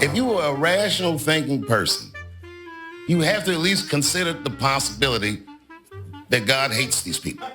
If you are a rational thinking person, you have to at least consider the possibility that God hates these people.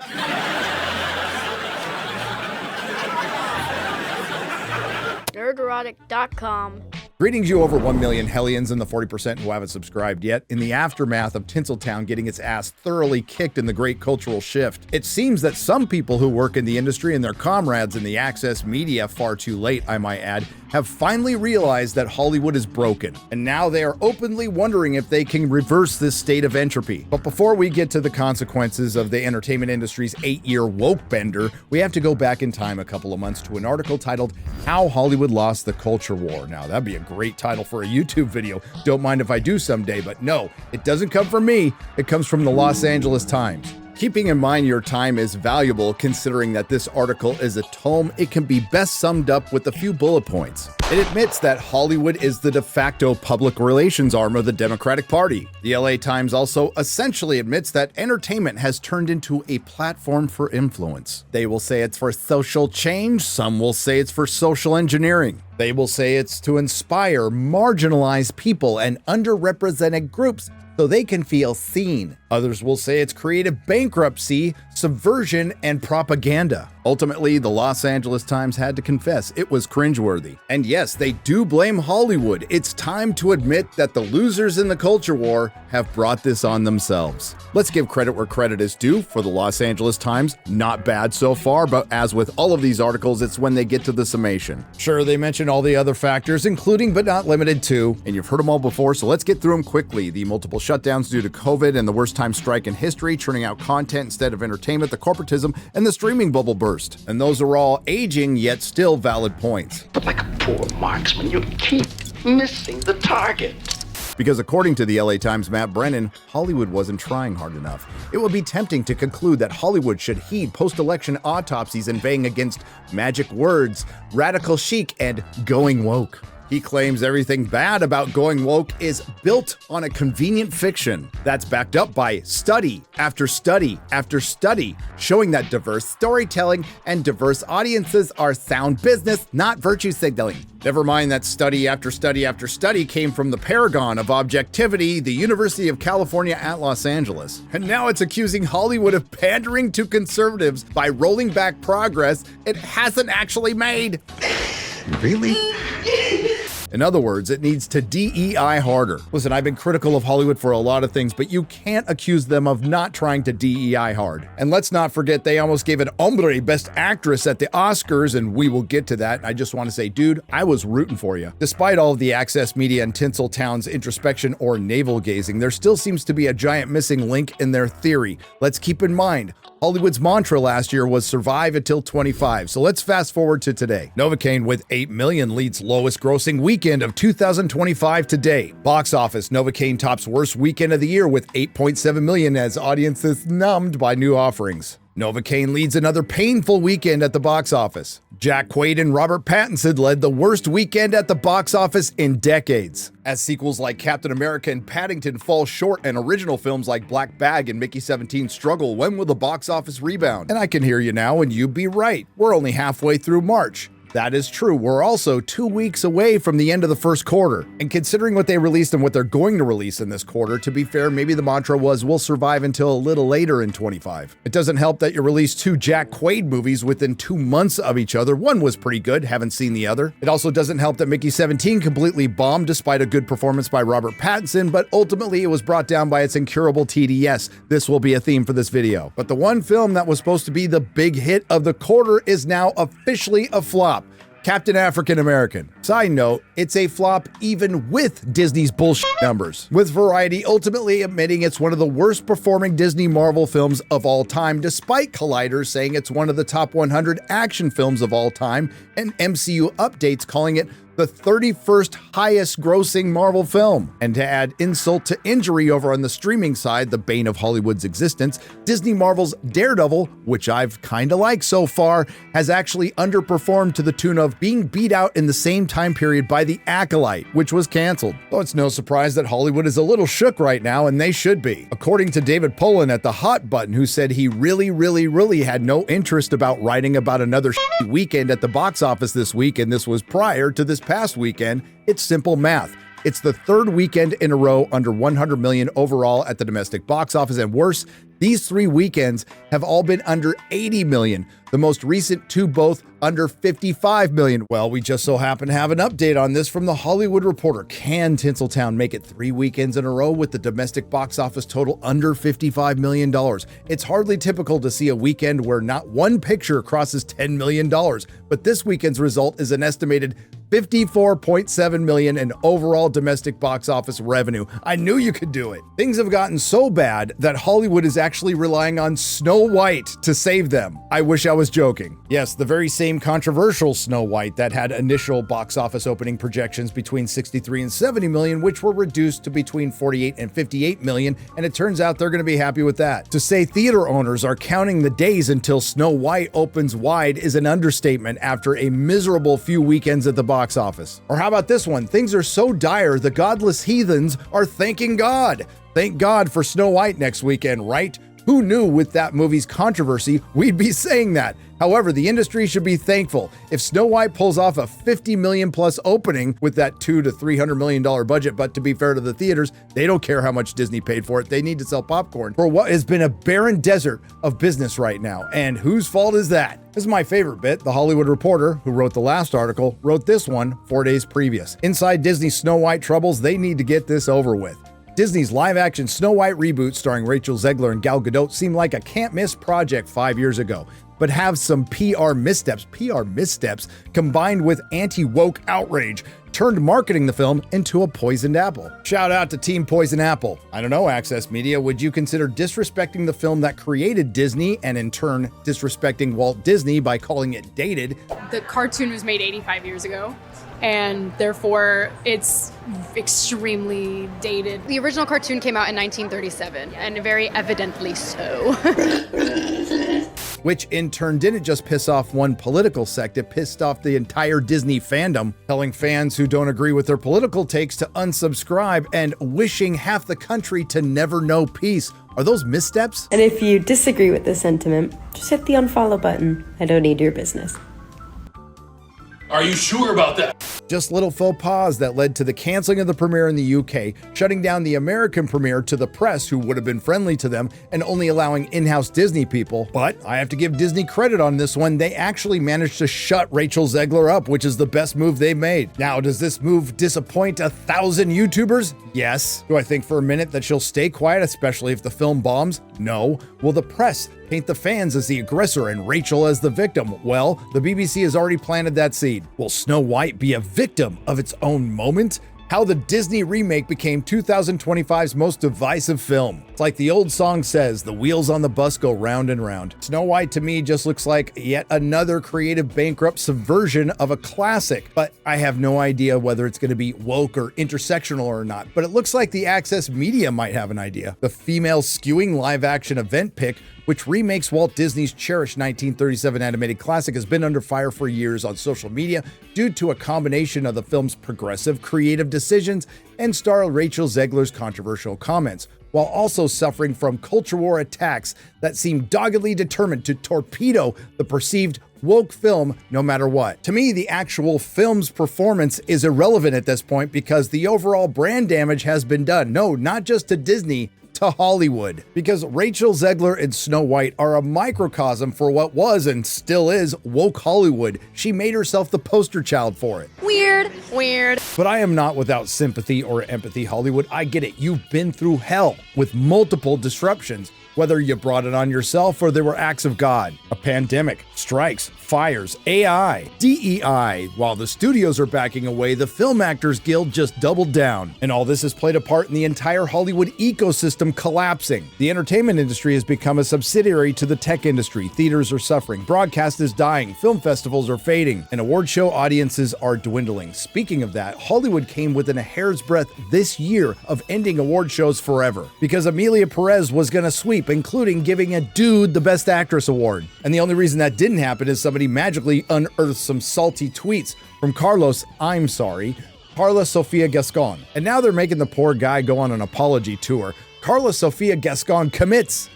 Nerdrotic.com. Greetings, you over 1 million hellions and the 40% who haven't subscribed yet. In the aftermath of Tinseltown getting its ass thoroughly kicked in the great cultural shift, it seems that some people who work in the industry and their comrades in the access media, far too late, I might add, have finally realized that Hollywood is broken. And now they are openly wondering if they can reverse this state of entropy. But before we get to the consequences of the entertainment industry's 8-year woke bender, we have to go back in time a couple of months to an article titled, How Hollywood Lost the Culture War. Now, that'd be a great title for a YouTube video. Don't mind if I do someday, but no, it doesn't come from me. It comes from the Los Angeles Times. Keeping in mind your time is valuable, considering that this article is a tome, it can be best summed up with a few bullet points. It admits that Hollywood is the de facto public relations arm of the Democratic Party. The LA Times also essentially admits that entertainment has turned into a platform for influence. They will say it's for social change, some will say it's for social engineering. They will say it's to inspire marginalized people and underrepresented groups so they can feel seen. Others will say it's creative bankruptcy, subversion, and propaganda. Ultimately, the Los Angeles Times had to confess it was cringeworthy. And yes, they do blame Hollywood. It's time to admit that the losers in the culture war have brought this on themselves. Let's give credit where credit is due for the Los Angeles Times. Not bad so far, but as with all of these articles, it's when they get to the summation. Sure, they mention all the other factors, including but not limited to, and you've heard them all before, so let's get through them quickly. The multiple shutdowns due to COVID and the worst time strike in history, churning out content instead of entertainment, the corporatism, and the streaming bubble burst. And those are all aging yet still valid points. But like a poor marksman, you keep missing the target. Because according to the LA Times' Matt Brennan, Hollywood wasn't trying hard enough. It would be tempting to conclude that Hollywood should heed post-election autopsies inveighing against magic words, radical chic, and going woke. He claims everything bad about going woke is built on a convenient fiction that's backed up by study after study after study, showing that diverse storytelling and diverse audiences are sound business, not virtue signaling. Never mind that study after study after study came from the paragon of objectivity, the University of California at Los Angeles. And now it's accusing Hollywood of pandering to conservatives by rolling back progress it hasn't actually made. Really? In other words, it needs to DEI harder. Listen, I've been critical of Hollywood for a lot of things, but you can't accuse them of not trying to DEI hard. And let's not forget they almost gave an hombre Best Actress at the Oscars, and we will get to that. I just want to say, dude, I was rooting for you. Despite all of the access media and Tinseltown's introspection or navel gazing, there still seems to be a giant missing link in their theory. Let's keep in mind, Hollywood's mantra last year was survive until 25. So let's fast forward to today. Novocaine with 8 million leads lowest grossing weekend of 2025 to date. Box office, Novocaine tops worst weekend of the year with 8.7 million as audiences numbed by new offerings. Novocaine leads another painful weekend at the box office. Jack Quaid and Robert Pattinson led the worst weekend at the box office in decades. As sequels like Captain America and Paddington fall short and original films like Black Bag and Mickey 17 struggle, when will the box office rebound? And I can hear you now, and you'd be right. We're only halfway through March. That is true. We're also 2 weeks away from the end of the first quarter. And considering what they released and what they're going to release in this quarter, to be fair, maybe the mantra was we'll survive until a little later in 25. It doesn't help that you released 2 Jack Quaid movies within 2 months of each other. One was pretty good, haven't seen the other. It also doesn't help that Mickey 17 completely bombed despite a good performance by Robert Pattinson, but ultimately it was brought down by its incurable TDS. This will be a theme for this video. But the one film that was supposed to be the big hit of the quarter is now officially a flop. Captain African American. Side note, it's a flop even with Disney's bullshit numbers, with Variety ultimately admitting it's one of the worst performing Disney Marvel films of all time, despite Collider saying it's one of the top 100 action films of all time, and MCU Updates calling it the 31st highest grossing Marvel film. And to add insult to injury over on the streaming side, the bane of Hollywood's existence, Disney Marvel's Daredevil, which I've kinda liked so far, has actually underperformed to the tune of being beat out in the same time period by The Acolyte, which was canceled. Though it's no surprise that Hollywood is a little shook right now, and they should be. According to David Poland at The Hot Button, who said he really had no interest about writing about another weekend at the box office this week, and this was prior to this past weekend, it's simple math. It's the third weekend in a row under 100 million overall at the domestic box office, and worse, these 3 weekends have all been under 80 million. The most recent 2 both under 55 million. Well, we just so happen to have an update on this from The Hollywood Reporter. Can Tinseltown make it 3 weekends in a row with the domestic box office total under $55 million? It's hardly typical to see a weekend where not one picture crosses $10 million, but this weekend's result is an estimated $54.7 million in overall domestic box office revenue. I knew you could do it. Things have gotten so bad that Hollywood is actually relying on Snow White to save them. I wish I was joking. Yes, the very same controversial Snow White that had initial box office opening projections between 63 and 70 million, which were reduced to between 48 and 58 million, and it turns out they're going to be happy with that. To say theater owners are counting the days until Snow White opens wide is an understatement after a miserable few weekends at the box office. Or how about this one? Things are so dire, the godless heathens are thanking God. Thank God for Snow White next weekend, right? Who knew with that movie's controversy we'd be saying that? However, the industry should be thankful. If Snow White pulls off a 50 million plus opening with that $200 to $300 million budget, but to be fair to the theaters, they don't care how much Disney paid for it. They need to sell popcorn for what has been a barren desert of business right now. And whose fault is that? This is my favorite bit. The Hollywood Reporter, who wrote the last article, wrote this one 4 days previous. Inside Disney's Snow White troubles, they need to get this over with. Disney's live-action Snow White reboot starring Rachel Zegler and Gal Gadot seemed like a can't-miss project 5 years ago, but have some PR missteps combined with anti-woke outrage turned marketing the film into a poisoned apple. Shout out to Team Poison Apple. I don't know, Access Media, would you consider disrespecting the film that created Disney and in turn disrespecting Walt Disney by calling it dated? The cartoon was made 85 years ago, and therefore it's extremely dated. The original cartoon came out in 1937, and very evidently so. Which in turn didn't just piss off one political sect, it pissed off the entire Disney fandom, telling fans who don't agree with their political takes to unsubscribe and wishing half the country to never know peace. Are those missteps? And if you disagree with this sentiment, just hit the unfollow button. I don't need your business. Are you sure about that? Just little faux pas that led to the canceling of the premiere in the UK, shutting down the American premiere to the press who would have been friendly to them, and only allowing in-house Disney people. But I have to give Disney credit on this one. They actually managed to shut Rachel Zegler up, which is the best move they've made. Now, does this move disappoint 1,000 YouTubers? Yes. Do I think for a minute that she'll stay quiet, especially if the film bombs? No. Will the press paint the fans as the aggressor and Rachel as the victim? Well, the BBC has already planted that seed. Will Snow White be a victim of its own moment? How the Disney remake became 2025's most divisive film. It's like the old song says, the wheels on the bus go round and round. Snow White to me just looks like yet another creative bankrupt subversion of a classic, but I have no idea whether it's going to be woke or intersectional or not, but it looks like the Access Media might have an idea. The female skewing live action event pick, which remakes Walt Disney's cherished 1937 animated classic, has been under fire for years on social media due to a combination of the film's progressive creative decisions and star Rachel Zegler's controversial comments, while also suffering from culture war attacks that seem doggedly determined to torpedo the perceived woke film no matter what. To me, the actual film's performance is irrelevant at this point because the overall brand damage has been done. No, not just to Disney, to Hollywood, because Rachel Zegler and Snow White are a microcosm for what was and still is woke Hollywood. She made herself the poster child for it. Weird. But I am not without sympathy or empathy, Hollywood. I get it. You've been through hell with multiple disruptions, whether you brought it on yourself or there were acts of God, a pandemic, strikes, fires, AI, DEI. While the studios are backing away, the Film Actors Guild just doubled down. And all this has played a part in the entire Hollywood ecosystem collapsing. The entertainment industry has become a subsidiary to the tech industry. Theaters are suffering, broadcast is dying, film festivals are fading, and award show audiences are dwindling. Speaking of that, Hollywood came within a hair's breadth this year of ending award shows forever, because Amelia Perez was gonna sweep, including giving a dude the Best Actress award. And the only reason that didn't happen is somebody magically unearthed some salty tweets from Carla Sofia Gascon. And now they're making the poor guy go on an apology tour. Carla Sofia Gascon commits.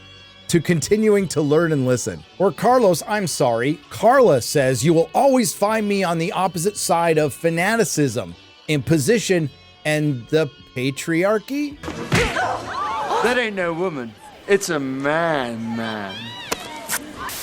to continuing to learn and listen. Or Carlos, I'm sorry, Carla says, you will always find me on the opposite side of fanaticism, imposition, and the patriarchy? That ain't no woman. It's a man.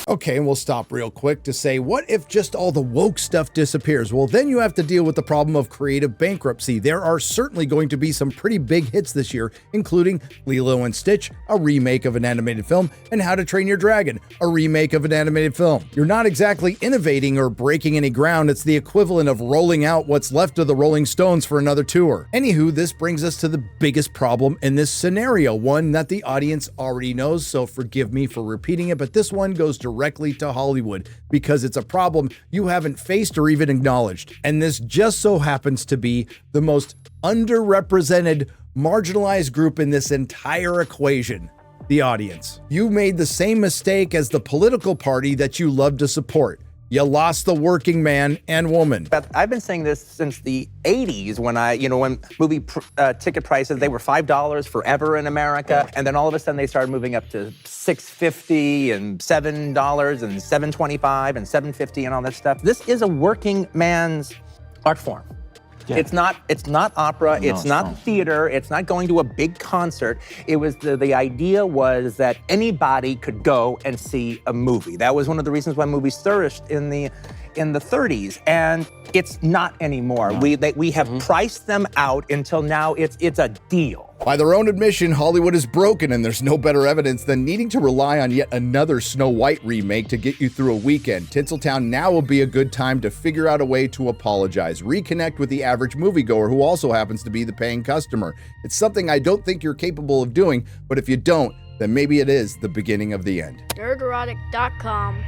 Okay, and we'll stop real quick to say, what if just all the woke stuff disappears? Well, then you have to deal with the problem of creative bankruptcy. There are certainly going to be some pretty big hits this year, including Lilo and Stitch, a remake of an animated film, and How to Train Your Dragon, a remake of an animated film. You're not exactly innovating or breaking any ground. It's the equivalent of rolling out what's left of the Rolling Stones for another tour. Anywho, this brings us to the biggest problem in this scenario, one that the audience already knows, so forgive me for repeating it, but this one goes directly to Hollywood because it's a problem you haven't faced or even acknowledged. And this just so happens to be the most underrepresented, marginalized group in this entire equation, the audience. You made the same mistake as the political party that you love to support. You lost the working man and woman. But I've been saying this since the 80s when when movie ticket prices, they were $5 forever in America. And then all of a sudden they started moving up to $6.50 and $7 and $7.25 and $7.50 and all that stuff. This is a working man's art form. Yeah. It's not opera, no, it's not theater, it's not going to a big concert. It was the idea was that anybody could go and see a movie. That was one of the reasons why movies flourished in the 30s, and it's not anymore. No. We have priced them out until now it's a deal. By their own admission, Hollywood is broken, and there's no better evidence than needing to rely on yet another Snow White remake to get you through a weekend. Tinseltown now will be a good time to figure out a way to apologize, reconnect with the average moviegoer who also happens to be the paying customer. It's something I don't think you're capable of doing, but if you don't, then maybe it is the beginning of the end. Nerdrotic.com.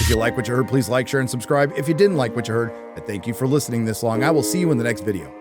If you like what you heard, please like, share, and subscribe. If you didn't like what you heard, I thank you for listening this long. I will see you in the next video.